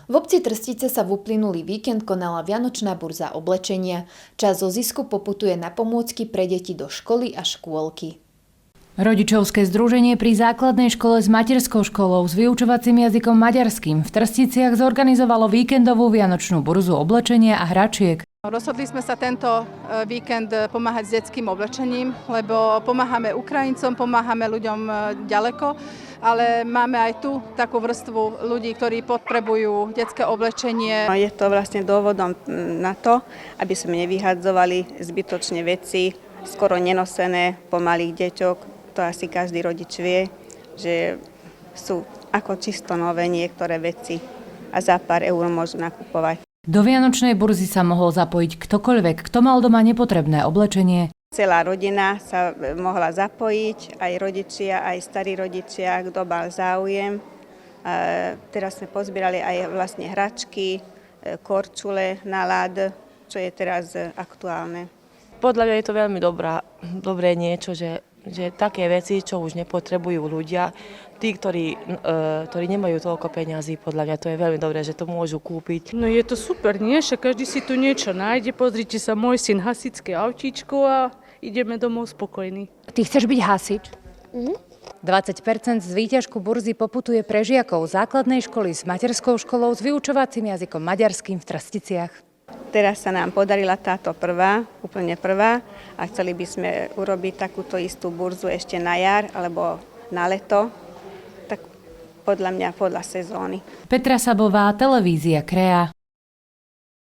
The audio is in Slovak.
V obci Trstice sa v uplynulý víkend konala vianočná burza oblečenia. Časť zo zisku poputuje na pomôcky pre deti do školy a škôlky. Rodičovské združenie pri základnej škole s materskou školou s vyučovacím jazykom maďarským v Trsticiach zorganizovalo víkendovú vianočnú burzu oblečenia a hračiek. Rozhodli sme sa tento víkend pomáhať s detským oblečením, lebo pomáhame Ukrajincom, pomáhame ľuďom ďaleko, ale máme aj tu takú vrstvu ľudí, ktorí potrebujú detské oblečenie. Je to vlastne dôvodom na to, aby sme nevyhadzovali zbytočne veci, skoro nenosené po malých deťoch. To asi každý rodič vie, že sú ako čisto nové niektoré veci a za pár eur môžu nakupovať. Do vianočnej burzy sa mohol zapojiť ktokoľvek, kto mal doma nepotrebné oblečenie. Celá rodina sa mohla zapojiť, aj rodičia, aj starí rodičia, kto mal záujem. Teraz sme pozbierali aj vlastne hračky, korčule na ľad, čo je teraz aktuálne. Podľa mňa je to veľmi dobré niečo, že také veci, čo už nepotrebujú ľudia, tí, ktorí nemajú toľko peňazí, podľa mňa to je veľmi dobré, že to môžu kúpiť. No je to super, nie? Však každý si tu niečo nájde. Pozrite sa, môj syn hasičské autíčko a ideme domov spokojní. Ty chceš byť hasič? 20% z výťažku burzy poputuje pre žiakov základnej školy s materskou školou s vyučovacím jazykom maďarským v Trsticiach. Teraz sa nám podarila táto úplne prvá a chceli by sme urobiť takúto istú burzu ešte na jar alebo na leto, tak podľa mňa podľa sezóny. Petra Sabová, televízia Krea.